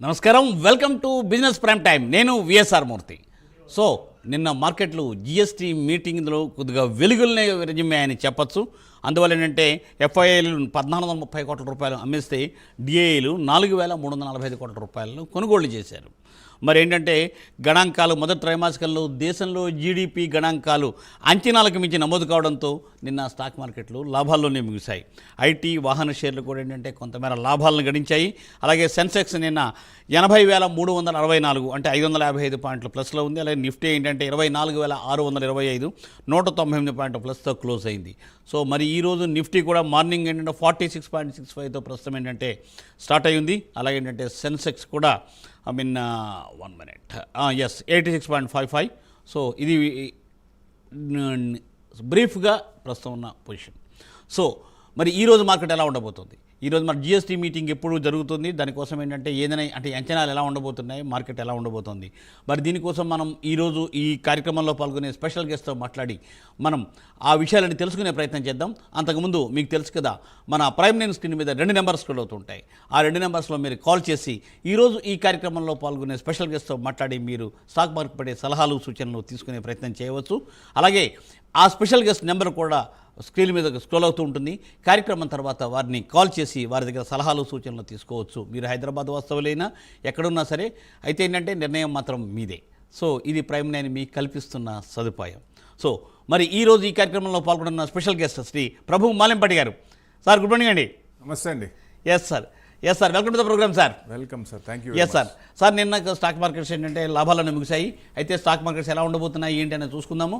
నమస్కారం, welcome to business prime time. నేను VSR మూర్తి. So నిన్న మార్కెట్లు జిఎస్టీ మీటింగ్లో కొద్దిగా వెలుగులనే విరజిమ్మాయని చెప్పచ్చు. అందువల్ల ఏంటంటే ఎఫ్ఐఐలు 1430 కోట్ల రూపాయలు అమ్మేస్తే డిఐలు 4345 కోట్ల రూపాయలను కొనుగోళ్లు చేశారు. మరి ఏంటంటే గణాంకాలు మొదటి త్రైమాసికంలో దేశంలో జీడిపి గణాంకాలు అంచనాలకు మించి నమోదు కావడంతో నిన్న స్టాక్ మార్కెట్లు లాభాల్లోనే ముగిశాయి. ఐటీ వాహన షేర్లు కూడా ఏంటంటే కొంతమేర లాభాలను గడించాయి. అలాగే సెన్సెక్స్ నిన్న 80,364 అంటే 555 పాయింట్లు ప్లస్లో ఉంది. అలాగే నిఫ్టీ ఏంటంటే 24,625 198 పాయింట్ల ప్లస్తో క్లోజ్ అయింది. సో మరి ఈరోజు నిఫ్టీ కూడా మార్నింగ్ ఏంటంటే 46.65తో ప్రస్తుతం ఏంటంటే స్టార్ట్ అయ్యింది. అలాగే ఏంటంటే సెన్సెక్స్ కూడా 86.55. సో ఇది బ్రీఫ్గా ప్రస్తుతం ఉన్న పొజిషన్. సో మరి ఈరోజు మార్కెట్ ఎలా ఉండబోతుంది? ఈరోజు మన జిఎస్టీ మీటింగ్ ఎప్పుడు జరుగుతుంది, దానికోసం ఏంటంటే ఏదైనా అంటే అంచనాలు ఎలా ఉండబోతున్నాయి, మార్కెట్ ఎలా ఉండబోతుంది, మరి దీనికోసం మనం ఈరోజు ఈ కార్యక్రమంలో పాల్గొనే స్పెషల్ గెస్ట్తో మాట్లాడి మనం ఆ విషయాలని తెలుసుకునే ప్రయత్నం చేద్దాం. అంతకుముందు మీకు తెలుసు కదా, మన ప్రైమ్ లైన్ స్క్రీన్ మీద 2 నెంబర్స్ కూడా అవుతుంటాయి. ఆ 2 నెంబర్స్లో మీరు కాల్ చేసి ఈరోజు ఈ కార్యక్రమంలో పాల్గొనే స్పెషల్ గెస్ట్తో మాట్లాడి మీరు స్టాక్ మార్కెట్ పడే సలహాలు సూచనలు తీసుకునే ప్రయత్నం చేయవచ్చు. అలాగే ఆ స్పెషల్ గెస్ట్ నెంబర్ కూడా స్క్రీన్ మీద స్క్రోల్ అవుతూ ఉంటుంది. కార్యక్రమం తర్వాత వారిని కాల్ చేసి వారి దగ్గర సలహాలు సూచనలు తీసుకోవచ్చు. మీరు హైదరాబాద్ వాస్తవులైనా ఎక్కడున్నా సరే. అయితే ఏంటంటే నిర్ణయం మాత్రం మీదే. సో ఇది ప్రైమ్ లైన్ మీకు కల్పిస్తున్న సదుపాయం. సో మరి ఈరోజు ఈ కార్యక్రమంలో పాల్గొన్న స్పెషల్ గెస్ట్ శ్రీ ప్రభు మాలెంపటి గారు. సార్ గుడ్ మార్నింగ్ అండి. నమస్తే అండి. Yes sir welcome to the programme sir. Welcome sir, thank you. Yes sir నిన్న స్టాక్ మార్కెట్స్ ఏంటంటే లాభాలను ముగిశాయి. అయితే స్టాక్ మార్కెట్స్ ఎలా ఉండబోతున్నాయి ఏంటి అనేది చూసుకుందాం.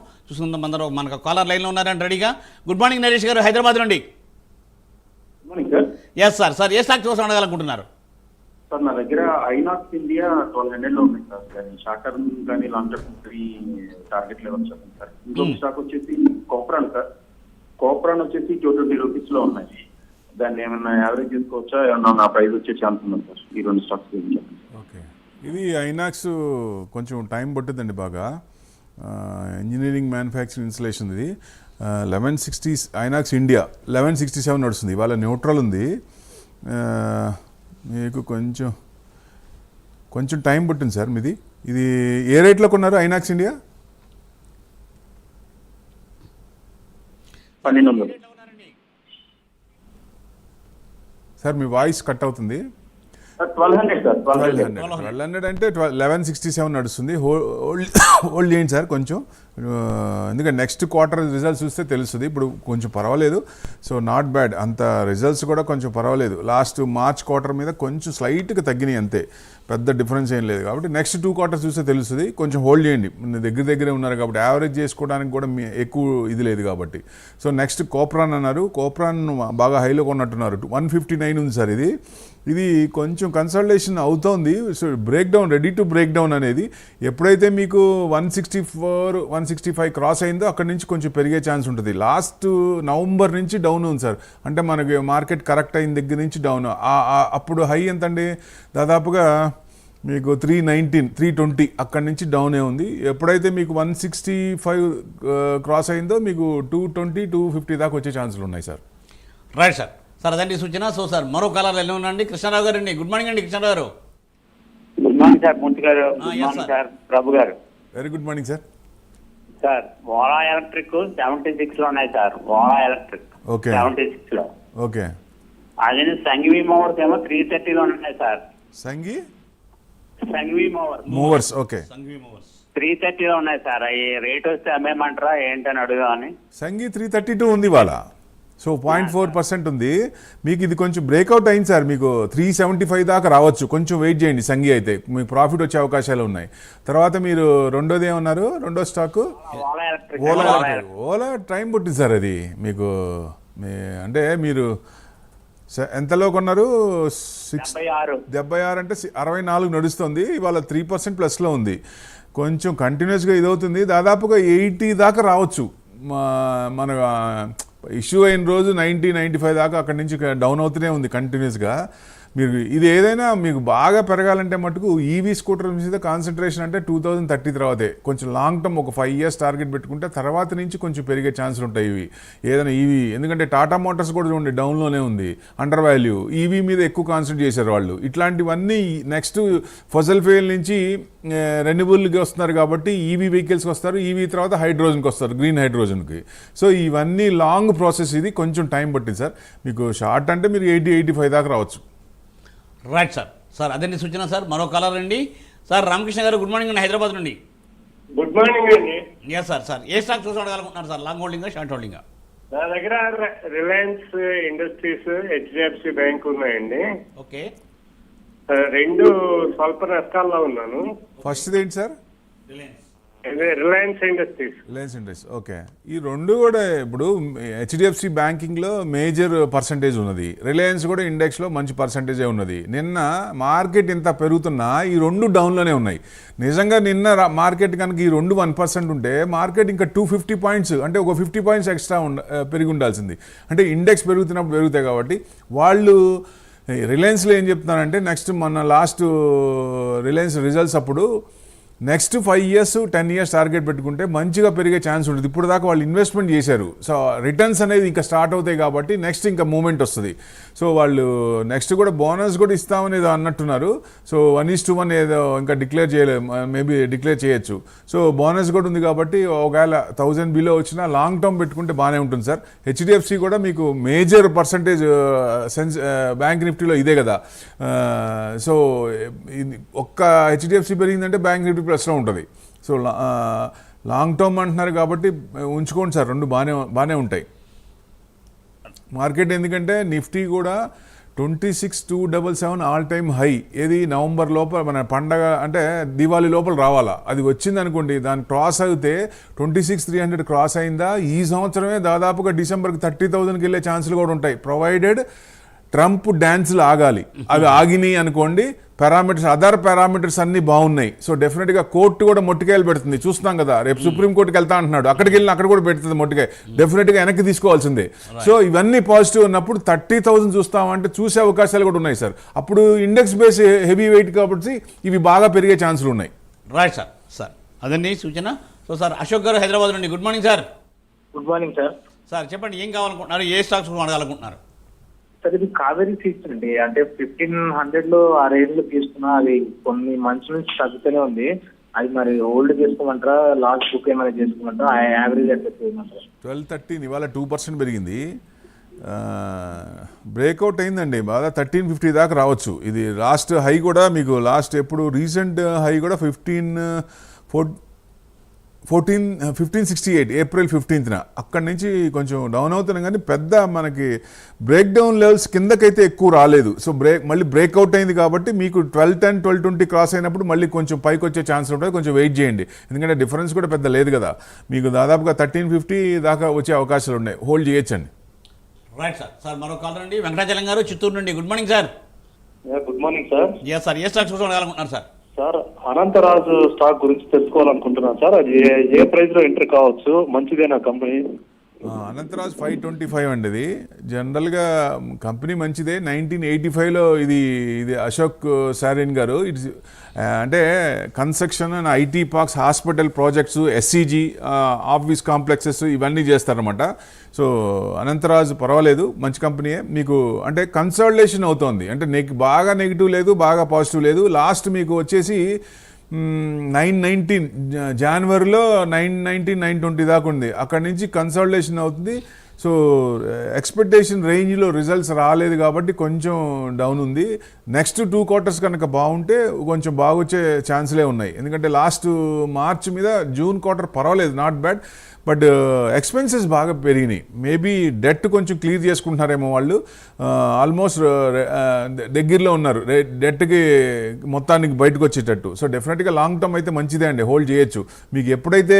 అందరూ మనకు కాలర్ లైన్లో ఉన్నారండి రెడీగా. గుడ్ మార్నింగ్ నరేష్ గారు, హైదరాబాద్ నుండి. ఎస్ సార్ ఏ స్టాక్ చూసి అడగాలనుకుంటున్నారు? సార్ నా దగ్గర ఐనాక్స్ ఇండియా 1200 ఉన్నాయి సార్. కానీ షార్ట్ టర్మ్ కానీ లాంగ్ టర్మ్ టార్గెట్ లెవెల్ చెప్పండి సార్. ఇంకొక స్టాక్ వచ్చేసి కోప్రాన్ సార్. కోప్రాన్ వచ్చేసి 220 రూపీస్ లో ఉన్నాయి. దాన్ని ఏమన్నా యావరేజ్ చేసుకోవచ్చా, ఏమన్నా నా ప్రైస్ వచ్చే ఛాన్స్ ఉందా సార్? ఈ 2 స్టాక్స్ గురించి చెప్పండి. ఓకే, ఇది ఐనాక్స్ కొంచెం టైం పట్టుద్దండి బాగా. ఇంజనీరింగ్ మ్యానుఫ్యాక్చరింగ్ ఇన్స్టలేషన్ ఇది 1160. ఐనాక్స్ ఇండియా 1167 నడుస్తుంది. ఇవాళ న్యూట్రల్ ఉంది. మీకు కొంచెం టైం పట్టింది సార్. మీది ఇది ఏ రేట్లో కొన్నారు ఐనాక్స్ ఇండియా? 1200 సార్ మీ వాయిస్ కట్ అవుతుంది. 1200 సార్. 1200 అంటే 1167 నడుస్తుంది. హోల్డ్ చేయండి సార్ కొంచెం, ఎందుకంటే నెక్స్ట్ క్వార్టర్ రిజల్ట్స్ చూస్తే తెలుస్తుంది. ఇప్పుడు కొంచెం పర్వాలేదు. సో నాట్ బ్యాడ్, అంత రిజల్ట్స్ కూడా కొంచెం పర్వాలేదు. లాస్ట్ మార్చ్ క్వార్టర్ మీద కొంచెం స్లైట్గా తగ్గినాయి అంతే, పెద్ద డిఫరెన్స్ ఏం లేదు. కాబట్టి నెక్స్ట్ 2 క్వార్టర్స్ చూస్తే తెలుస్తుంది. కొంచెం హోల్డ్ చేయండి, దగ్గరే ఉన్నారు కాబట్టి యావరేజ్ చేసుకోవడానికి కూడా ఎక్కువ ఇది లేదు కాబట్టి. సో నెక్స్ట్ కోప్రాన్ అన్నారు. కోప్రాన్ బాగా హైలో కొన్నట్టున్నారు. 159 ఉంది సార్. ఇది కొంచెం కన్సల్టేషన్ అవుతోంది. So break down, ready to break down అనేది ఎప్పుడైతే మీకు 164 165 క్రాస్ అయిందో అక్కడి నుంచి కొంచెం పెరిగే ఛాన్స్ ఉంటుంది. లాస్ట్ నవంబర్ నుంచి డౌన్ ఉంది సార్. అంటే మనకి మార్కెట్ కరెక్ట్ అయిన దగ్గర నుంచి డౌన్. అప్పుడు హై ఎంతండి, దాదాపుగా మీకు 319 320 అక్కడి నుంచి డౌనే ఉంది. ఎప్పుడైతే మీకు 165 క్రాస్ అయిందో మీకు 220 250 దాకా వచ్చే ఛాన్సులు ఉన్నాయి సార్. రైట్ సార్ అదండి సూచన. సో సార్ మరో కాలర్ లైన్లో ఉండండి. కృష్ణారావు గారు అండి. గుడ్ మార్నింగ్ అండి కృష్ణారావు గారు. గుడ్ మార్నింగ్ సార్ మూర్తి గారు. Good morning sir Prabhu garu. Very good morning sir. Sir Ola electric 76 లో ఉన్నాయి సార్. వోలా ఎలక్ట్రిక్ ఓకే 76 లో. ఓకే, అదే సంఘవి మూవర్స్ ఏమో 330 లో ఉన్నాయి సార్. సంఘవి మూవర్స్ ఓకే 330 లో ఉన్నాయి సార్. అవి రేట్ వస్తే అమ్మేమంటారా ఏంటని అడుగుదామని. సంఘి 332 ఉంది ఇవాళ. సో 0.4% ఉంది. మీకు ఇది కొంచెం బ్రేక్అవుట్ అయింది సార్. మీకు 375 దాకా రావచ్చు. కొంచెం వెయిట్ చేయండి. సంఘి అయితే మీకు ప్రాఫిట్ వచ్చే అవకాశాలు ఉన్నాయి. తర్వాత మీరు రెండోది ఏమన్నారు? రెండో స్టాక్ ఓలా టైం పుట్టింది సార్. అది మీకు అంటే మీరు ఎంతలో కొన్నారు? 76 అంటే 64 నడుస్తుంది. ఇవాళ 3% ప్లస్లో ఉంది. కొంచెం కంటిన్యూస్గా ఇదవుతుంది. దాదాపుగా 80 దాకా రావచ్చు. మన ఇష్యూ అయిన రోజు 90 95 దాకా అక్కడి నుంచి డౌన్ అవుతూనే ఉంది కంటిన్యూస్గా. మీరు ఇది ఏదైనా మీకు బాగా పెరగాలంటే మటుకు ఈవీ స్కూటర్ మీద కాన్సన్ట్రేషన్ అంటే 2030 తర్వాతే. కొంచెం లాంగ్ టర్మ్ ఒక 5 years టార్గెట్ పెట్టుకుంటే తర్వాత నుంచి కొంచెం పెరిగే ఛాన్సులు ఉంటాయి ఇవి ఏదైనా ఈవీ. ఎందుకంటే టాటా మోటార్స్ కూడా చూడండి డౌన్లోనే ఉంది, అండర్ వాల్యూ. ఈవీ మీద ఎక్కువ కాన్సన్ట్రేట్ చేశారు వాళ్ళు. ఇట్లాంటివన్నీ నెక్స్ట్ ఫసల్ ఫెయిల్ నుంచి రెన్యూబుల్కి వస్తున్నారు కాబట్టి ఈవీ వెహికల్స్కి వస్తారు, ఈవీ తర్వాత హైడ్రోజన్కి వస్తారు, గ్రీన్ హైడ్రోజన్కి. సో ఇవన్నీ లాంగ్ ప్రాసెస్, ఇది కొంచెం టైం పట్టింది సార్. మీకు షార్ట్ అంటే మీరు 80-85 దాకా రావచ్చు. Right sir. సార్ అదండి సూచన సార్. మరో కాలర్ అండి సార్. రామకృష్ణ గారు గుడ్ మార్నింగ్ అండి, హైదరాబాద్ నుండి. గుడ్ మార్నింగ్ అండి. Yes sir. సార్ ఏ స్టాక్ చూసుకోవాలనుకుంటున్నారు సార్? లాంగ్ హోల్డింగా, షార్ట్ హోల్డింగా? నా దగ్గర రిలయన్స్ ఇండస్ట్రీస్, హెచ్డిఎఫ్సి బ్యాంక్ ఉన్నాయండి. ఓకే. రెండు స్వల్ప నష్టాల్లో ఉన్నాను. ఫస్ట్ది ఏంటి sir? Reliance Industries. Reliance Industries. Okay. ఈ రెండు కూడా ఇప్పుడు హెచ్డిఎఫ్సి బ్యాంకింగ్లో మేజర్ పర్సంటేజ్ ఉన్నది, రిలయన్స్ కూడా ఇండెక్స్లో మంచి పర్సంటేజే ఉన్నది. నిన్న మార్కెట్ ఇంత పెరుగుతున్నా ఈ రెండు డౌన్లోనే ఉన్నాయి. నిజంగా నిన్న మార్కెట్ కనుక ఈ రెండు 1% ఉంటే మార్కెట్ ఇంకా 250 పాయింట్స్ అంటే ఒక 50 పాయింట్స్ ఎక్స్ట్రా పెరిగి ఉండాల్సింది. అంటే ఇండెక్స్ పెరుగుతున్నప్పుడు పెరుగుతాయి కాబట్టి వాళ్ళు రిలయన్స్లో ఏం చెప్తున్నారంటే నెక్స్ట్ మన లాస్ట్ రిలయన్స్ రిజల్ట్స్ అప్పుడు నెక్స్ట్ 5 years 10 years టార్గెట్ పెట్టుకుంటే మంచిగా పెరిగే ఛాన్స్ ఉంటుంది. ఇప్పుడు దాకా వాళ్ళు ఇన్వెస్ట్మెంట్ చేశారు, సో రిటర్న్స్ అనేది ఇంకా స్టార్ట్ అవుతాయి కాబట్టి నెక్స్ట్ ఇంకా మూమెంట్ వస్తుంది. సో వాళ్ళు నెక్స్ట్ కూడా బోనస్ కూడా ఇస్తామని ఏదో అన్నట్టున్నారు. సో 1:1 ఏదో ఇంకా డిక్లేర్ చేయలేదు, మేబీ డిక్లేర్ చేయొచ్చు. సో బోనస్ కూడా ఉంది కాబట్టి ఒకవేళ 1000 బిలో వచ్చినా లాంగ్ టర్మ్ పెట్టుకుంటే బాగానే ఉంటుంది సార్. హెచ్డిఎఫ్సి కూడా మీకు మేజర్ పర్సంటేజ్ బ్యాంక్ నిఫ్టీలో ఇదే కదా. సో ఒక్క హెచ్డిఎఫ్సి పెరిగిందంటే బ్యాంక్ నిఫ్టీ ప్లస్లో ఉంటుంది. సో లాంగ్ టర్మ్ అంటున్నారు కాబట్టి ఉంచుకోండి సార్, రెండు బాగానే ఉంటాయి. మార్కెట్ ఎందుకంటే నిఫ్టీ కూడా 26,277 ఆల్ టైమ్ హై. ఏది నవంబర్ లోపల మన పండగ అంటే దివాళీ లోపల రావాలా. అది వచ్చింది అనుకోండి, దాన్ని క్రాస్ అయితే 26,300 క్రాస్ అయిందా ఈ సంవత్సరమే దాదాపుగా డిసెంబర్కి 30,000కి వెళ్ళే ఛాన్సులు కూడా ఉంటాయి, ప్రొవైడెడ్ ట్రంప్ డ్యాన్స్లు ఆగాలి. అవి ఆగినాయి అనుకోండి, పారామీటర్స్ అదర్ పారామీటర్స్ అన్నీ బాగున్నాయి. సో డెఫినెట్గా కోర్టు కూడా మొట్టికాయలు పెడుతుంది, చూస్తున్నాం కదా. రేపు సుప్రీంకోర్టుకి వెళ్తా అంటున్నాడు, అక్కడికి వెళ్ళిన అక్కడ కూడా పెడుతుంది మొట్టికాయ. డెఫినెట్గా వెనక్కి తీసుకోవాల్సిందే. సో ఇవన్నీ పాజిటివ్ ఉన్నప్పుడు 30,000 చూస్తామంటే చూసే అవకాశాలు కూడా ఉన్నాయి సార్. అప్పుడు ఇండెక్స్ బేస్ హెవీ వెయిట్ కాబట్టి ఇవి బాగా పెరిగే ఛాన్సులు ఉన్నాయి. Right sir. సార్ అదండి సూచన. సో సార్ అశోక్ గారు హైదరాబాద్ నుండి good morning sir. Good morning sir. Sir చెప్పండి ఏం కావాలనుకుంటున్నారు, ఏ స్టాక్స్ అడగాలనుకుంటున్నారు? సార్ ఇది కావేరీ సీడ్స్ అండి. అంటే 1500 ఆ రేంజ్ లో తీసుకున్నా, అది కొన్ని మంత్స్ నుంచి తగ్గుతూనే ఉంది. అది మరి హోల్డ్ చేసుకోమంటారా, లాస్ట్ బుక్ ఏమైనా చేసుకోమంటారా, యావరేజ్ ఎంత చేయమంటారా? 1213 ఇవాళ 2% పెరిగింది, బ్రేక్అవుట్ అయిందండి. బాగా 1350 దాకా రావచ్చు. ఇది లాస్ట్ హై కూడా మీకు లాస్ట్ ఎప్పుడు రీసెంట్ హై కూడా 1568 ఏప్రిల్ 15న అక్కడి నుంచి కొంచెం డౌన్ అవుతున్నాం, కానీ పెద్ద మనకి బ్రేక్ డౌన్ లెవెల్స్ కిందకైతే ఎక్కువ రాలేదు. సో మళ్ళీ బ్రేక్అవుట్ అయింది కాబట్టి మీకు 1210 1220 క్రాస్ అయినప్పుడు మళ్ళీ కొంచెం పైకి వచ్చే ఛాన్స్ ఉంటుంది. కొంచెం వెయిట్ చేయండి, ఎందుకంటే డిఫరెన్స్ కూడా పెద్ద లేదు కదా. మీకు దాదాపుగా 1350 దాకా వచ్చే అవకాశాలు ఉన్నాయి, హోల్డ్ చేయొచ్చండి. Right sir. సార్ మరో కాలర్ అండి వెంకటాచలం గారు చిత్తూరు నుండి good morning sir. Good morning sir. Yes sir. ఏ స్టాక్స్ అడగాలనుకుంటున్నారు సార్? సార్ అనంతరాజు స్టాక్ గురించి తెలుసుకోవాలనుకుంటున్నాను సార్. అది ఏ ప్రైస్ లో ఎంటర్ కావచ్చు, మంచిదేనా కంపెనీ? అనంతరాజ్ 525 అండి. ఇది జనరల్గా కంపెనీ మంచిదే. 1985లో ఇది అశోక్ సారిన్ గారు ఇట్స్ అంటే construction and IT parks, hospital projects, SCG office complexes ఇవన్నీ చేస్తారన్నమాట. సో అనంతరాజ్ పర్వాలేదు, మంచి కంపెనీయే. మీకు అంటే కన్సాలిడేషన్ అవుతోంది, అంటే బాగా నెగిటివ్ లేదు, బాగా పాజిటివ్ లేదు. లాస్ట్ మీకు వచ్చేసి 919 జనవరిలో 919 920 దాకా ఉంది. అక్కడి నుంచి కన్సాలిడేషన్ అవుతుంది. సో ఎక్స్పెక్టేషన్ రేంజ్లో రిజల్ట్స్ రాలేదు కాబట్టి కొంచెం డౌన్ ఉంది. నెక్స్ట్ 2 quarters కనుక బాగుంటే కొంచెం బాగొచ్చే ఛాన్స్లే ఉన్నాయి. ఎందుకంటే లాస్ట్ మార్చ్ మీద జూన్ క్వార్టర్ పర్వాలేదు, నాట్ బ్యాడ్. బట్ ఎక్స్పెన్సెస్ బాగా పెరిగినాయి. మేబీ డెట్ కొంచెం క్లియర్ చేసుకుంటున్నారేమో వాళ్ళు. ఆల్మోస్ట్ దగ్గరలో ఉన్నారు డెట్కి మొత్తానికి బయటకు వచ్చేటట్టు. సో డెఫినెట్గా లాంగ్ టర్మ్ అయితే మంచిదే అండి, హోల్డ్ చేయొచ్చు. మీకు ఎప్పుడైతే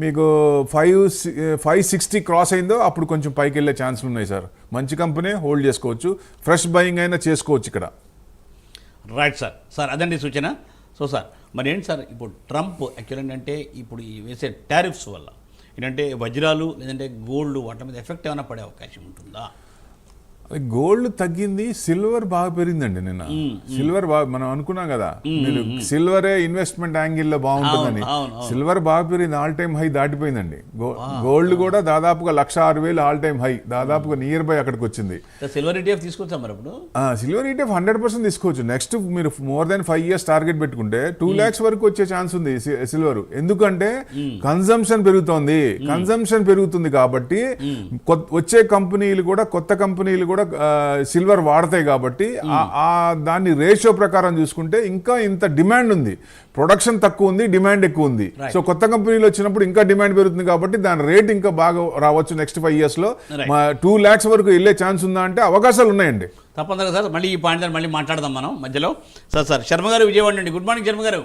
మీకు 560 క్రాస్ అయిందో అప్పుడు కొంచెం పైకి వెళ్ళే ఛాన్సులు ఉన్నాయి సార్. మంచి కంపెనీ, హోల్డ్ చేసుకోవచ్చు. ఫ్రెష్ బయింగ్ అయినా చేసుకోవచ్చు ఇక్కడ. Right sir. సార్ అదండి సూచన. సో సార్ మరి ఏంటి సార్ ఇప్పుడు ట్రంప్ యాక్చువల్ ఏంటంటే ఇప్పుడు ఈ వేసే టారిఫ్స్ వల్ల ఏంటంటే వజ్రాలు లేదంటే గోల్డ్ వాటి మీద ఎఫెక్ట్ ఏమైనా పడే అవకాశం ఉంటుందా? గోల్డ్ తగ్గింది, సిల్వర్ బాగా పెరిగిందండి నిన్న. సిల్వర్ బాగా మనం అనుకున్నాం కదా, మీరు సిల్వరే ఇన్వెస్ట్మెంట్ యాంగిల్లో బాగుంటుందని. సిల్వర్ బాగా పెరిగింది, ఆల్ టైమ్ హై దాటిపోయిందండి. గోల్డ్ కూడా దాదాపుగా 1,06,000 ఆల్ టైమ్ హై, దాదాపుగా నియర్ బై అక్కడికి వచ్చింది. సిల్వర్ ETF తీసుకొచ్చాం మరి ఇప్పుడు. సిల్వర్ ETF 100% తీసుకోవచ్చు. నెక్స్ట్ మీరు మోర్ దెన్ 5 years టార్గెట్ పెట్టుకుంటే 2 lakhs వరకు వచ్చే ఛాన్స్ ఉంది సిల్వర్. ఎందుకంటే కన్జంప్షన్ పెరుగుతుంది కాబట్టి వచ్చే కంపెనీలు కూడా, కొత్త కంపెనీలు కూడా సిల్వర్ వాడతాయి కాబట్టి దాన్ని రేషియో ప్రకారం చూసుకుంటే ఇంకా ఇంత డిమాండ్ ఉంది. ప్రొడక్షన్ తక్కువ ఉంది, డిమాండ్ ఎక్కువ ఉంది. సో కొత్త కంపెనీలు వచ్చినప్పుడు ఇంకా డిమాండ్ పెరుగుతుంది కాబట్టి దాని రేట్ ఇంకా బాగా రావచ్చు. నెక్స్ట్ 5 years లో 2 lakhs వరకు వెళ్ళే ఛాన్స్ ఉందా అంటే అవకాశాలు ఉన్నాయండి. తప్పకుండా సార్, మళ్ళీ ఈ పాయింట్ మళ్ళీ మాట్లాడదాం మనం మధ్యలో. సార్ శర్మ గారు విజయవాడ నుండి, గుడ్ మార్నింగ్ శర్మ గారు.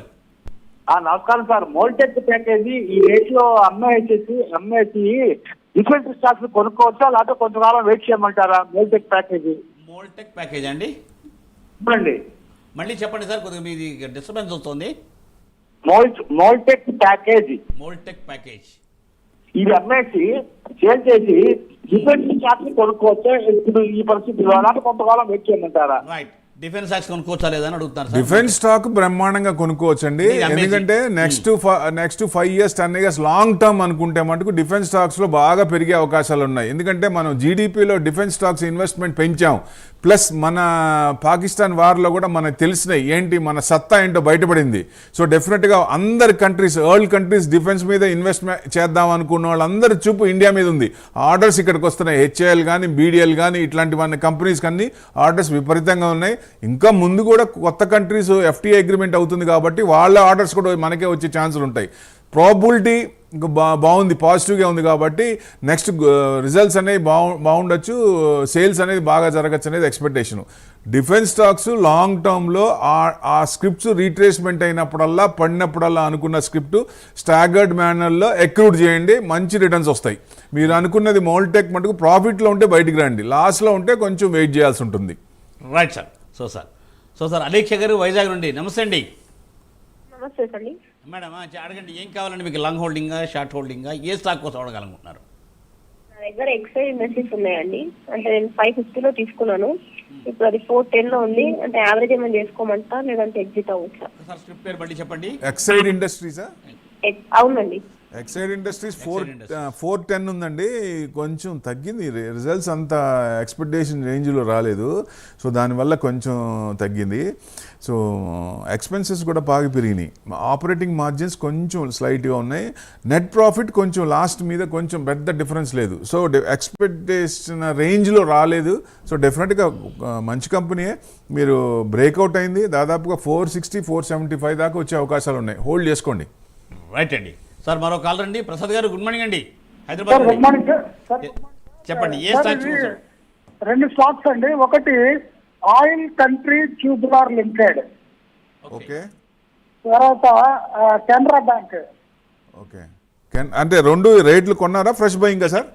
నమస్కారం సార్. మోల్టెక్ ప్యాకేజీ ఈ రేట్లో అమ్మేసి డిఫరెంట్ స్టాక్స్ కొనుక్కోవచ్చా, లేకపోతే కొంతకాలం వెయిట్ చేయమంటారా? మోల్టెక్ ప్యాకేజ్ అండి చెప్పండి. మళ్ళీ చెప్పండి సార్, కొద్దిగా మీది డిస్టర్బెన్స్ వస్తుంది. మోల్టెక్ ప్యాకేజ్ ఇది అమ్మేసి సేల్ చేసి డిఫరెంట్ స్టాక్స్ కొనుక్కోవచ్చా ఇప్పుడు ఈ పరిస్థితిలో, లేకపోతే కొంతకాలం వెయిట్ చేయమంటారా? రైట్, డిఫెన్స్ స్టాక్స్ కొనుక్కోవచ్చా లేదని అడుగుతారు సార్. డిఫెన్స్ స్టాక్ బ్రహ్మాండంగా కొనుక్కోవచ్చండి. ఎందుకంటే next 5 years 10 years long term అనుకుంటే మటుకు డిఫెన్స్ స్టాక్స్ లో బాగా పెరిగే అవకాశాలు ఉన్నాయి. ఎందుకంటే మనం జీడిపిలో డిఫెన్స్ స్టాక్స్ ఇన్వెస్ట్మెంట్ పెంచాం, ప్లస్ మన పాకిస్తాన్ వార్లో కూడా మనకు తెలిసినాయి ఏంటి మన సత్తా ఏంటో బయటపడింది. సో డెఫినెట్గా అందరి కంట్రీస్, వరల్డ్ కంట్రీస్ డిఫెన్స్ మీద ఇన్వెస్ట్మెంట్ చేద్దాం అనుకున్న వాళ్ళందరి చూపు ఇండియా మీద ఉంది. ఆర్డర్స్ ఇక్కడికి వస్తున్నాయి. HAL కానీ, BDL కానీ ఇట్లాంటివన్నీ కంపెనీస్ కన్నీ ఆర్డర్స్ విపరీతంగా ఉన్నాయి. ఇంకా ముందు కూడా కొత్త కంట్రీస్ FTA అగ్రిమెంట్ అవుతుంది కాబట్టి వాళ్ళ ఆర్డర్స్ కూడా మనకే వచ్చే ఛాన్సులు ఉంటాయి. ప్రాబిలిటీ బాగుంది, పాజిటివ్గా ఉంది కాబట్టి నెక్స్ట్ రిజల్ట్స్ అనేవి బాగుండొచ్చు, సేల్స్ అనేది బాగా జరగచ్చు అనేది ఎక్స్పెక్టేషన్. డిఫెన్స్ స్టాక్స్ లాంగ్ టర్మ్లో ఆ స్క్రిప్ట్స్ రీట్రేస్మెంట్ అయినప్పుడల్లా, పడినప్పుడల్లా అనుకున్న స్క్రిప్ట్ స్టాగర్డ్ మేనర్లో అక్రూడ్ చేయండి, మంచి రిటర్న్స్ వస్తాయి. మీరు అనుకున్నది మోల్టెక్ మటుకు ప్రాఫిట్లో ఉంటే బయటికి రండి, లాస్లో ఉంటే కొంచెం వెయిట్ చేయాల్సి ఉంటుంది. Right sir. So sir Alekhya గారు వైజాగ్ నుండి, నమస్తే అండి. నమస్తే అండి మేడం, అడగండి ఏం కావాలండి మీకు? లాంగ్ హోల్డింగా, షార్ట్ హోల్డింగా, ఏ స్టాక్ కోసం అడగాలనుకుంటున్నారు? నా దగ్గర ఎక్సైజ్ ఇండస్ట్రీస్ ఉన్నాయండి. అంటే నేను 550లో తీసుకున్నాను, ఇప్పుడు అది 410లో ఉంది. అంటే యావరేజ్ ఏమైనా చేసుకోమంటా లేదంటే ఎగ్జిట్ అవ్వచ్చా? సార్ స్క్రిప్ట్ పేరు మళ్ళీ చెప్పండి. ఎక్సైడ్ ఇండస్ట్రీసా? అవునండి. ఎక్సైడ్ ఇండస్ట్రీస్ 410 ఉందండి. కొంచెం తగ్గింది, రిజల్ట్స్ అంత ఎక్స్పెక్టేషన్ రేంజ్లో రాలేదు. సో దానివల్ల కొంచెం తగ్గింది. సో ఎక్స్పెన్సెస్ కూడా బాగా పెరిగినాయి. ఆపరేటింగ్ మార్జిన్స్ కొంచెం స్లైట్గా ఉన్నాయి. నెట్ ప్రాఫిట్ కొంచెం లాస్ట్ మీద కొంచెం పెద్ద డిఫరెన్స్ లేదు. సో ఎక్స్పెక్టేషన్ రేంజ్లో రాలేదు. సో డెఫినెట్గా మంచి కంపెనీయే. మీరు బ్రేక్అవుట్ అయింది, దాదాపుగా 460, 475 దాకా వచ్చే అవకాశాలు ఉన్నాయి. హోల్డ్ చేసుకోండి. రైట్ అండి. సార్ మరో కాల్ రండి. ప్రసాద్ గారు, గుడ్ మార్నింగ్ అండి, హైదరాబాద్ నుండి. Good morning sir. చెప్పండి ఏ స్టాక్స్ కోసం? 2 స్టాక్స్ అండి. ఒకటి oil country tubular limited, okay. తర్వాత కెనరా బ్యాంక్. ఓకే, అంటే 2 రేట్లు కొన్నారా, ఫ్రెష్ బయింగా సార్?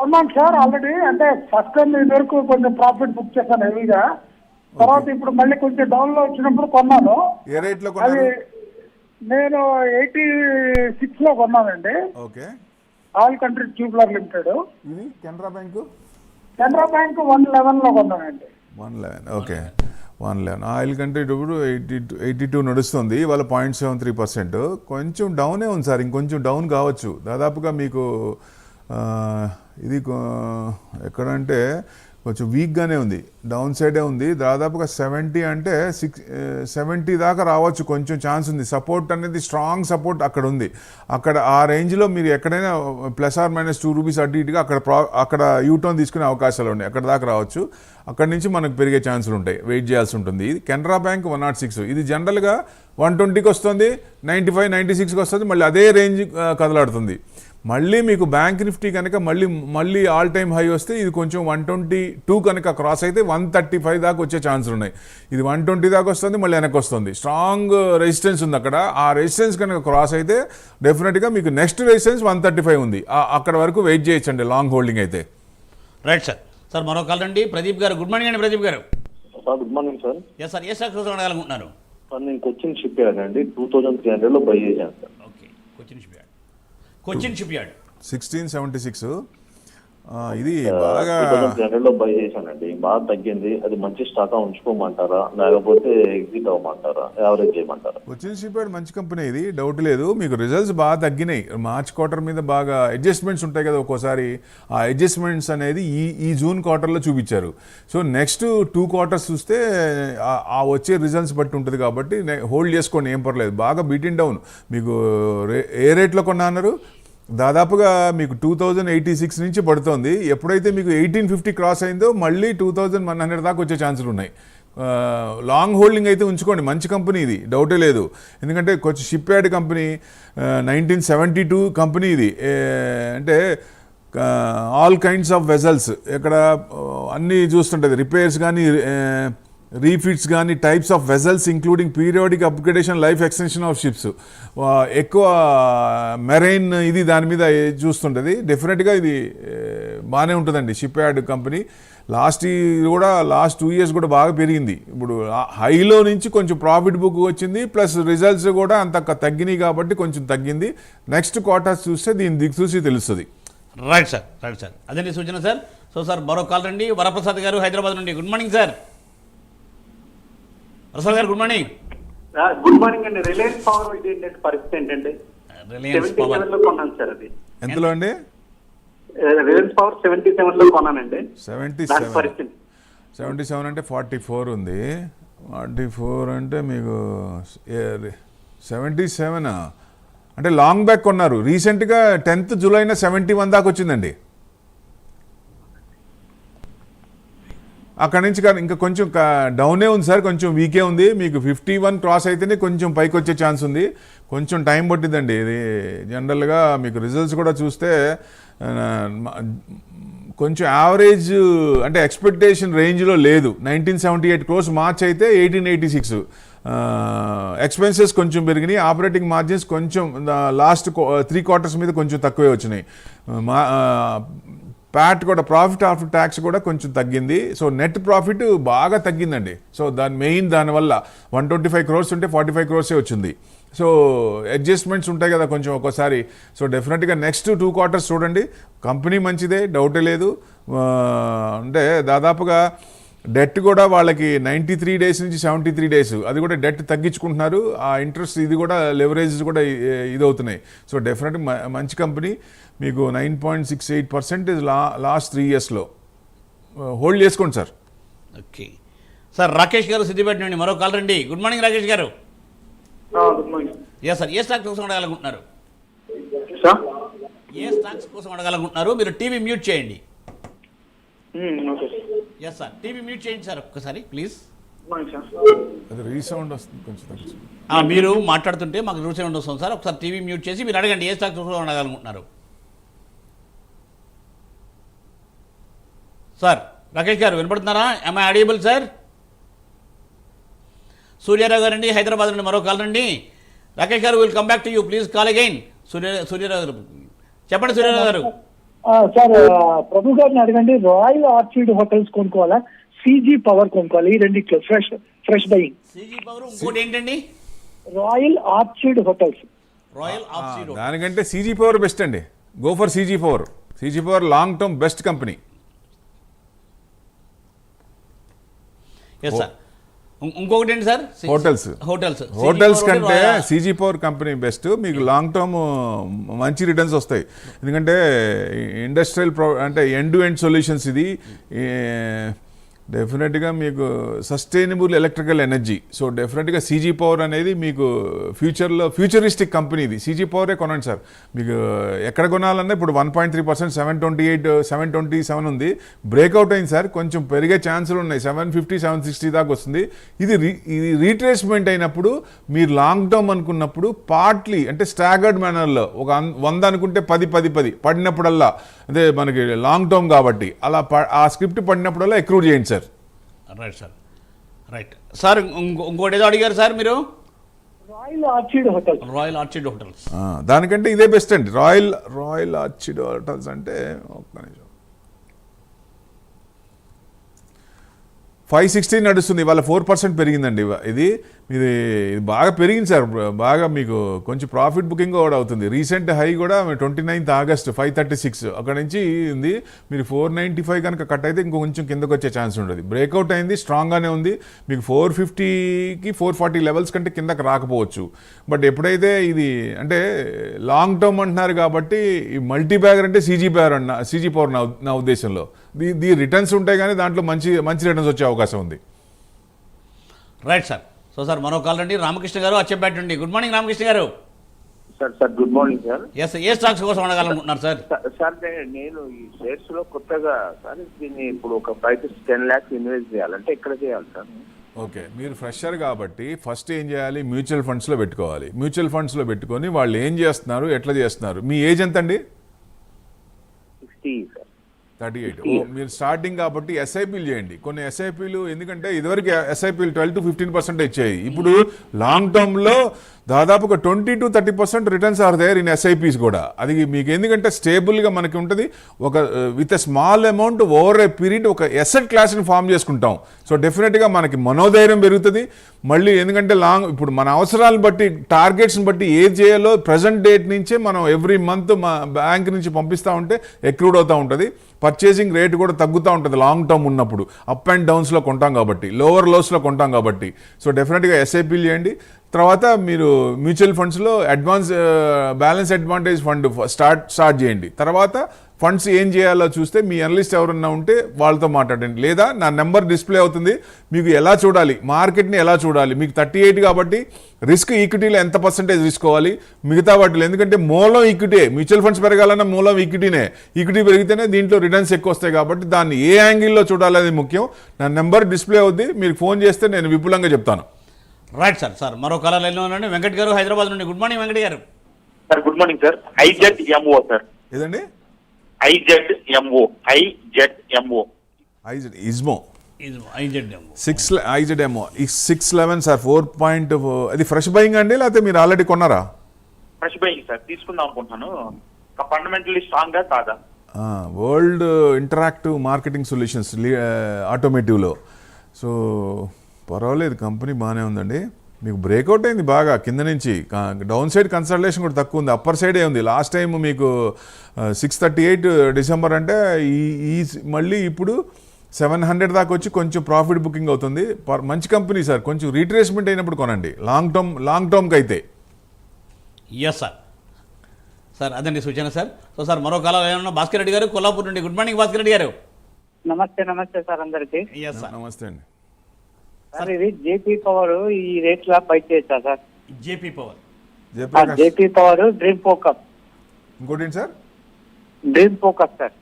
కొన్నాను సార్ ఆల్రెడీ. అంటే ఫస్ట్ టైం ఇది వరకు కొంచెం ప్రాఫిట్ బుక్ చేశాను హెవీగా. తర్వాత ఇప్పుడు మళ్ళీ కొంచెం డౌన్ లో వచ్చినప్పుడు కొన్నాను. ఏ రేట్లో కొన్నారు? నేను 86లో కొన్నానండి. Okay. Oil country tubular limited. ఇది కెనరా బ్యాంకు? కెనరా బ్యాంక్ 111లో కొన్నానండి. 111, ఓకే. 111. ఆయిల్ కంట్రీ ఇప్పుడు 82 నడుస్తుంది, ఇవాళ 0.73%. కొంచెం డౌనే ఉంది సార్, ఇంకొంచెం డౌన్ కావచ్చు. దాదాపుగా మీకు ఇది ఎక్కడంటే కొంచెం వీక్గానే ఉంది, డౌన్ సైడే ఉంది. దాదాపుగా 70 అంటే 70 దాకా రావచ్చు, కొంచెం ఛాన్స్ ఉంది. సపోర్ట్ అనేది స్ట్రాంగ్ సపోర్ట్ అక్కడ ఉంది. అక్కడ ఆ రేంజ్లో మీరు ఎక్కడైనా +or -2 అటు ఇటుగా అక్కడ యూటర్న్ తీసుకునే అవకాశాలు ఉన్నాయి. అక్కడ దాకా రావచ్చు, అక్కడి నుంచి మనకు పెరిగే ఛాన్సులు ఉంటాయి. వెయిట్ చేయాల్సి ఉంటుంది. ఇది కెనరా బ్యాంక్ 106. ఇది జనరల్గా 120కి వస్తుంది, 95, 96కి వస్తుంది, మళ్ళీ అదే రేంజ్ కదలాడుతుంది. మళ్ళీ మీకు బ్యాంక్ నిఫ్టీ కనుక మళ్ళీ ఆల్ టైమ్ హై వస్తే ఇది కొంచెం 122 కనుక క్రాస్ అయితే 135 దాకా వచ్చే ఛాన్సులు ఉన్నాయి. ఇది 120 దాకా వస్తుంది, మళ్ళీ వెనక్కి వస్తుంది. స్ట్రాంగ్ రెసిస్టెన్స్ ఉంది అక్కడ. ఆ రెసిస్టెన్స్ కనుక క్రాస్ అయితే డెఫినెట్గా మీకు నెక్స్ట్ రెసిస్టెన్స్ 135 ఉంది. అక్కడ వరకు వెయిట్ చేయొచ్చండి లాంగ్ హోల్డింగ్ అయితే. Right sir. సార్ మరో కాల్ రండి. ప్రదీప్ గారు, గుడ్ మార్నింగ్ అండి. Pradeep garu. Sir good morning sir. Yes sir, ఏ స్టాక్ కోసం అడగాలనుకుంటున్నారు? సార్ నేను కొచ్చిన్ షిప్ యార్డ్ అండి 2300లో బై చేశాను sir. Okay, Cochin shipyard 1676. ఇది బాగా 2000 లో బై చేశానండి, బాగా తగ్గింది. అది మంచి స్టాక్ ఉంచుకోమంటారా లేకపోతే ఎగ్జిట్ అవ్వమంటారా, యావరేజ్ చేయమంటారా? కొచ్చిన్ షిప్యార్డ్ మంచి కంపెనీ, ఇది డౌట్ లేదు. మీకు రిజల్ట్స్ బాగా తగ్గినాయి. మార్చ్ క్వార్టర్ మీద బాగా అడ్జస్ట్మెంట్స్ ఉంటాయి కదా ఒక్కోసారి, ఆ అడ్జస్ట్మెంట్స్ అనేది ఈ జూన్ క్వార్టర్లో చూపించారు. సో నెక్స్ట్ 2 క్వార్టర్స్ చూస్తే ఆ వచ్చే రిజల్ట్స్ బట్టి ఉంటుంది కాబట్టి హోల్డ్ చేసుకోండి, ఏం పర్లేదు. బాగా బీటింగ్ డౌన్. మీకు ఏ రేట్లో కొన్నా అన్నారు? దాదాపుగా మీకు 2086 నుంచి పడుతోంది. ఎప్పుడైతే మీకు 1850 క్రాస్ అయిందో మళ్ళీ 2100 దాకా వచ్చే ఛాన్సులు ఉన్నాయి. లాంగ్ హోల్డింగ్ అయితే ఉంచుకోండి, మంచి కంపెనీ ఇది, డౌటే లేదు. ఎందుకంటే కొంచెం షిప్ యార్డ్ కంపెనీ 1972 కంపెనీ ఇది. అంటే ఆల్ కైండ్స్ ఆఫ్ వెజల్స్ ఇక్కడ అన్నీ చూస్తుంటుంది, రిపేర్స్ కానీ రీఫిట్స్ కానీ, types of vessels including periodic upgradation, life extension of ships, ఎక్కువ మెరైన్ ఇది దాని మీద చూస్తుంటుంది. డెఫినెట్గా ఇది బాగానే ఉంటుందండి ship yard company. Last 2 years కూడా బాగా పెరిగింది. ఇప్పుడు హైలో నుంచి కొంచెం ప్రాఫిట్ బుక్ వచ్చింది, ప్లస్ రిజల్ట్స్ కూడా అంత తగ్గినాయి కాబట్టి కొంచెం తగ్గింది. నెక్స్ట్ క్వార్టర్స్ చూస్తే దీని దిక్కు చూసి తెలుస్తుంది. రైట్ సార్, రైట్ సార్, అదే సూచన సార్. సో సార్ మరో కాల్ రండి, వరప్రసాద్ గారు హైదరాబాద్ నుండి. Good morning sir. Prasad garu good morning. Good morning అండి. రిలయన్స్ పవర్ ఏంటంటే పరిస్థితి ఏంటంటే రిలయన్స్ పవర్ లో కొన్నాను సార్. అది ఎంతలో అండి? రిలయన్స్ పవర్ 77 లో కొన్నానండి. 77 అంటే 44 ఉంది. 44 అంటే మీకు 77 అంటే లాంగ్ బ్యాక్ కొన్నారు. రీసెంట్గా 10th జూలైన 71 దాకా వచ్చిందండి. అక్కడి నుంచి ఇంకా కొంచెం డౌనే ఉంది సార్, కొంచెం వీకే ఉంది. మీకు 51 క్రాస్ అయితేనే కొంచెం పైకి వచ్చే ఛాన్స్ ఉంది. కొంచెం టైం పట్టిందండి ఇది. జనరల్గా మీకు రిజల్ట్స్ కూడా చూస్తే కొంచెం యావరేజ్ అంటే ఎక్స్పెక్టేషన్ రేంజ్లో లేదు. 1978 క్రోర్స్ మార్చ్ అయితే 1886. ఎక్స్పెన్సెస్ కొంచెం పెరిగినాయి. ఆపరేటింగ్ మార్జిన్స్ కొంచెం లాస్ట్ 3 క్వార్టర్స్ మీద కొంచెం తక్కువే వచ్చినాయి. ప్యాట్ కూడా, ప్రాఫిట్ ఆఫ్టర్ ట్యాక్స్ కూడా కొంచెం తగ్గింది. సో నెట్ ప్రాఫిట్ బాగా తగ్గిందండి. సో దానివల్ల 125 క్రోర్స్ ఉంటే 45 క్రోర్సే వచ్చింది. సో అడ్జస్ట్మెంట్స్ ఉంటాయి కదా కొంచెం ఒక్కోసారి. సో డెఫినెట్గా నెక్స్ట్ 2 క్వార్టర్స్ చూడండి, కంపెనీ మంచిదే, డౌటే లేదు. అంటే దాదాపుగా డెట్ కూడా వాళ్ళకి 93 డేస్ నుంచి 73 డేస్, అది కూడా డెట్ తగ్గించుకుంటున్నారు. ఆ ఇంట్రెస్ట్ ఇది కూడా లెవరేజ్ కూడా ఇదవుతున్నాయి. సో డెఫినెట్గా మంచి కంపెనీ. మీకు 9.68% లాస్ట్ 3 ఇయర్స్లో హోల్డ్ చేసుకోండి సార్. Okay sir. రాకేష్ గారు సిద్దిపేట నుండి మరో కాల్ రండి. గుడ్ మార్నింగ్ రాకేష్ గారు. గుడ్ మార్నింగ్ ఎస్ సార్, ఏ స్టాక్ కోసం అడగాలనుకుంటున్నారు? సార్. ఏ స్టాక్స్ కోసం అడగాలనుకుంటున్నారు? మీరు టీవీ మ్యూట్ చేయండి. Okay yes sir, TV mute చేయండి సార్ ఒక్కసారి ప్లీజ్. అది రీసౌండ్ వస్తుంది కొంచెం. మీరు మాట్లాడుతుంటే మాకు రీసౌండ్ వస్తుంది సార్. ఒకసారి టీవీ మ్యూట్ చేసి మీరు అడగండి ఏ స్టాక్ కోసం అడగాలనుకుంటున్నారు. సార్ రాకేష్ గారు వినపడుతున్నారా? I audible sir? Suryarao garu అండి హైదరాబాద్ నుండి మరో కాల్ రండి. Rakesh garu will come back to you, please call again. Suryarao garu చెప్పండి. సూర్యారావు గారు. సార్ ప్రభు గారిని అడగండి, రాయల్ ఆర్చిడ్ హోటల్స్ కొనుక్కోవాలా, సిజీ పవర్ కొనుక్కోవాలి? ఈ రెండిట్లో ఫ్రెష్ బయింగ్. సిజీ పవర్, ఇంకోటి ఏంటండి? Royal Orchid Hotels. Royal Orchid. దానికంటే సీజీ పవర్ బెస్ట్ అండి. Go for CG power. CG power long term best company. Yes sir. ఇంకొకటి ఏంటి సార్? హోటల్స్ కంటే సీజీ పవర్ కంపెనీ బెస్ట్. మీకు లాంగ్ టర్మ్ మంచి returns వస్తాయి. ఎందుకంటే ఇండస్ట్రియల్ అంటే ఎండ్ టు ఎండ్ సొల్యూషన్స్ ఇది. డెఫినెట్గా మీకు సస్టైనబుల్ ఎలక్ట్రికల్ ఎనర్జీ. సో డెఫినెట్గా సీజీ పవర్ అనేది మీకు ఫ్యూచరిస్టిక్ కంపెనీ ఇది. సీజీ పవరే కొనండి సార్. మీకు ఎక్కడ కొనాలన్నా ఇప్పుడు 1.3%, 728, 727 ఉంది. బ్రేక్అవుట్ అయింది సార్, కొంచెం పెరిగే ఛాన్సులు ఉన్నాయి. 750, 760 దాకా వస్తుంది. ఇది రీట్రేస్మెంట్ అయినప్పుడు మీరు లాంగ్ టర్మ్ అనుకున్నప్పుడు పార్ట్లీ అంటే స్టాగర్డ్ మేనర్లో ఒక 100 అనుకుంటే 10 పడినప్పుడల్లా, అదే మనకి లాంగ్ టర్మ్ కాబట్టి అలా ఆ స్క్రిప్ట్ పడినప్పుడల్లా ఎక్రూడ్ చేయండి sir. Right sir, right sir. ఇంకోటి ఏదో అడిగారు సార్ మీరు? Royal Orchid hotels. దానికంటే ఇదే బెస్ట్ అండి. రాయల్ ఆర్చిడ్ హోటల్స్ అంటే ఒక్క నిమిషం 560 నడుస్తుంది. ఇవాళ 4% పెరిగిందండి. ఇది ఇది బాగా పెరిగింది సార్, బాగా మీకు కొంచెం ప్రాఫిట్ బుకింగ్ కూడా అవుతుంది. రీసెంట్ హై కూడా 29th August 536 అక్కడ నుంచి ఉంది. మీరు 495 కనుక కట్ అయితే ఇంకొంచెం కిందకు వచ్చే ఛాన్స్ ఉండదు. బ్రేక్అవుట్ అయింది, స్ట్రాంగ్గానే ఉంది. మీకు 450కి 440 లెవెల్స్ కంటే కిందకి రాకపోవచ్చు. బట్ ఎప్పుడైతే ఇది అంటే లాంగ్ టర్మ్ అంటున్నారు కాబట్టి ఈ మల్టీ బ్యాగర్ అంటే సీజీ పవర్ నా ఉద్దేశంలో దీ రిటర్న్స్ ఉంటాయి, కానీ దాంట్లో మంచి రిటర్న్స్ వచ్చే అవకాశం ఉంది. Right sir. సో సార్ మరో కాల్ అండి, రామకృష్ణ గారు అచ్చంపేట నుండి. Good morning Ramakrishna garu. Sir good morning sir. Yes, ఏ స్టాక్స్ కోసం అడగాలనుకుంటున్నారు సార్? సార్ నేను ఈ షేర్స్ లో కొత్తగా సార్ దీన్ని ఇప్పుడు ఒక 5 to 10 lakhs ఇన్వెస్ట్ చేయాలంటే ఎక్కడ చేయాలి సార్? ఓకే, మీరు ఫ్రెషర్ కాబట్టి ఫస్ట్ ఏం చేయాలి, మ్యూచువల్ ఫండ్స్లో పెట్టుకోవాలి. మ్యూచువల్ ఫండ్స్లో పెట్టుకొని వాళ్ళు ఏం చేస్తున్నారు, ఎట్లా చేస్తున్నారు. మీ ఏజ్ ఎంత అండి? 60 సార్. 38. మీరు స్టార్టింగ్ కాబట్టి ఎస్ఐపీలు చేయండి. కొన్ని ఎస్ఐపీలు ఎందుకంటే ఇదివరకు ఎస్ఐపీలు 12 to 15% ఇచ్చాయి. ఇప్పుడు లాంగ్ టర్మ్లో దాదాపుగా 20 to 30% returns are there in SIPs కూడా. అది మీకు ఎందుకంటే స్టేబుల్గా మనకి ఉంటుంది. ఒక with a small amount over a period ఒక ఎసెట్ క్లాస్ని ఫామ్ చేసుకుంటాం. సో డెఫినెట్గా మనకి మనోధైర్యం పెరుగుతుంది. మళ్ళీ ఎందుకంటే ఇప్పుడు మన అవసరాలను బట్టి టార్గెట్స్ని బట్టి ఏది చేయాలో ప్రజెంట్ డేట్ నుంచే మనం ఎవ్రీ మంత్ మా బ్యాంక్ నుంచి పంపిస్తూ ఉంటే అక్రూడ్ అవుతూ ఉంటుంది. పర్చేసింగ్ రేట్ కూడా తగ్గుతూ ఉంటుంది లాంగ్ టర్మ్ ఉన్నప్పుడు. అప్ అండ్ డౌన్స్లో కొంటాం కాబట్టి, లోవర్ లోస్లో కొంటాం కాబట్టి. సో డెఫినెట్గా ఎస్ఐపీలు చేయండి. తర్వాత మీరు మ్యూచువల్ ఫండ్స్లో బ్యాలెన్స్ అడ్వాంటేజ్ ఫండ్ స్టార్ట్ చేయండి. తర్వాత ఫండ్స్ ఏం చేయాలో చూస్తే మీ అనలిస్ట్ ఎవరన్నా ఉంటే వాళ్ళతో మాట్లాడండి. లేదా నా నెంబర్ డిస్ప్లే అవుతుంది, మీకు ఎలా చూడాలి, మార్కెట్ని ఎలా చూడాలి. మీకు 38 కాబట్టి రిస్క్ ఈక్విటీలో ఎంత పర్సెంటేజ్ తీసుకోవాలి, మిగతా వాటిలో ఎందుకంటే మూలం ఈక్విటీ. మ్యూచువల్ ఫండ్స్ పెరగాలన్నా మూలం ఈక్విటీనే. ఈక్విటీ పెరిగితేనే దీంట్లో రిటర్న్స్ ఎక్కువ వస్తాయి కాబట్టి దాన్ని ఏ యాంగిల్లో చూడాలనేది ముఖ్యం. నా నెంబర్ డిస్ప్లే అవుద్ది, మీరు ఫోన్ చేస్తే నేను విపులంగా చెప్తాను. Right sir. సార్ మరో కాలర్ లైన్లో ఉండండి, వెంకట్ గారు హైదరాబాద్ నుండి. Good morning Venkat garu. Sir good morning sir. IZMO sir. ఏదండి? IZMO IZMO IZM 611 sir 4. అది ఫ్రెష్ బయింగ్ అండి, లేకపోతే మీరు ఆల్రెడీ కొన్నారా? ఫ్రెష్ బయింగ్ సార్, తీసుకుందాం అనుకుంటున్నాను. ఫండమెంటల్లీ స్ట్రాంగ్ గా కాదా? వరల్డ్ ఇంటరాక్టివ్ మార్కెటింగ్ సొల్యూషన్స్ ఆటోమేటివ్లో. సో పర్వాలేదు, కంపెనీ బాగానే ఉందండి. మీకు బ్రేక్అవుట్ అయింది బాగా కింద నుంచి. డౌన్ సైడ్ కన్సల్టేషన్ కూడా తక్కువ ఉంది, అప్పర్ సైడే ఉంది. లాస్ట్ టైం మీకు 638 డిసెంబర్ అంటే ఈ మళ్ళీ ఇప్పుడు 700 దాకా వచ్చి కొంచెం ప్రాఫిట్ బుకింగ్ అవుతుంది. మంచి కంపెనీ సార్, కొంచెం రీట్రేస్మెంట్ అయినప్పుడు కొనండి లాంగ్ టర్మ్కి అయితే. Yes sir. సార్ అదండి సూచన సార్. సో సార్ మరో కాలం ఏమన్నా భాస్కర్ రెడ్డి గారు కొల్లాపూర్ నుండి. గుడ్ మార్నింగ్ భాస్కర్ రెడ్డి గారు. నమస్తే సార్ అందరికి. Yes sir. నమస్తే అండి. సార్ ఇది జేపీ పవర్ ఈ రేట్ లా బై చేయొచ్చా sir? JP power, JP power dream focus. ఇంకోటి ఏంటి sir? Dream focus sir.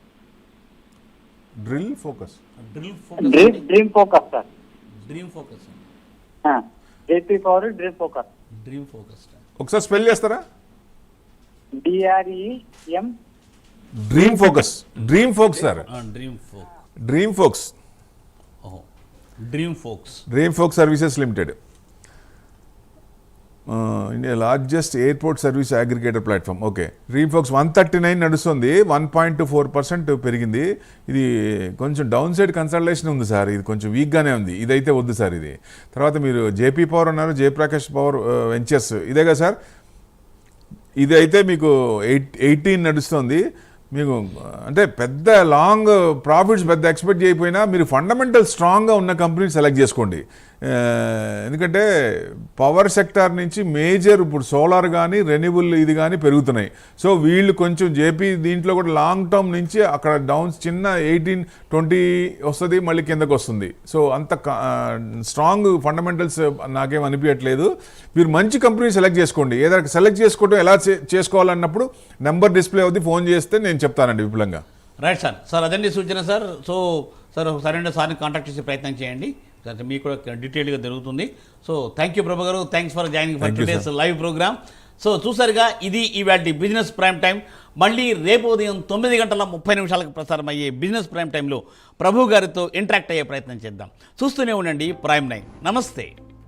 Drill focus dream focus sir. Dream focus, JP power dream focus. Dream focus ఒకసారి spell చేస్తారా? DREM dream focus sir. Dream folks. Dream folks services limited, India largest airport service aggregator platform. Okay, dream folks 139 నడుస్తుంది, 1.24% పెరిగింది. ఇది కొంచెం down side consultation ఉంది sir, ఇది కొంచెం వీక్గానే ఉంది. ఇదైతే వద్దు సార్ ఇది. తర్వాత మీరు జేపీ పవర్ అన్నారు, జయప్రకాష్ పవర్ వెంచర్స్ ఇదే కదా సార్? ఇది అయితే మీకు 18 నడుస్తుంది. మీకు అంటే పెద్ద లాంగ్ ప్రాఫిట్స్ పెద్ద ఎక్స్పెక్ట్ చేయకపోయినా మీరు ఫండమెంటల్ స్ట్రాంగ్గా ఉన్న కంపెనీని సెలెక్ట్ చేసుకోండి. ఎందుకంటే పవర్ సెక్టార్ నుంచి మేజర్ ఇప్పుడు సోలార్ కానీ రెన్యూబుల్ ఇది కానీ పెరుగుతున్నాయి. సో వీళ్ళు కొంచెం జేపీ దీంట్లో కూడా లాంగ్ టర్మ్ నుంచి అక్కడ డౌన్స్ చిన్న 18-20 వస్తుంది, మళ్ళీ కిందకు వస్తుంది. సో అంత స్ట్రాంగ్ ఫండమెంటల్స్ నాకేం అనిపించట్లేదు. మీరు మంచి కంపెనీ సెలెక్ట్ చేసుకోండి. ఏదైనా సెలెక్ట్ చేసుకోవడం ఎలా చేసుకోవాలన్నప్పుడు నెంబర్ డిస్ప్లే అవుతుంది, ఫోన్ చేస్తే నేను చెప్తానండి విపులంగా. Right sir. సార్ అదండి సూచన సార్. సో సార్ ఒకసారి సార్ని కాంటాక్ట్ చేసే ప్రయత్నం చేయండి, మీకు కూడా డీటెయిల్గా జరుగుతుంది. సో థ్యాంక్ యూ ప్రభు గారు, thanks for joining for today's live programme. So చూసారుగా, ఇది ఇవాళ బిజినెస్ ప్రైమ్ టైం. మళ్ళీ రేపు ఉదయం 9:30 ప్రసారం అయ్యే బిజినెస్ ప్రైమ్ టైంలో ప్రభు గారితో ఇంటరాక్ట్ అయ్యే ప్రయత్నం చేద్దాం. చూస్తూనే ఉండండి Prime 9. నమస్తే.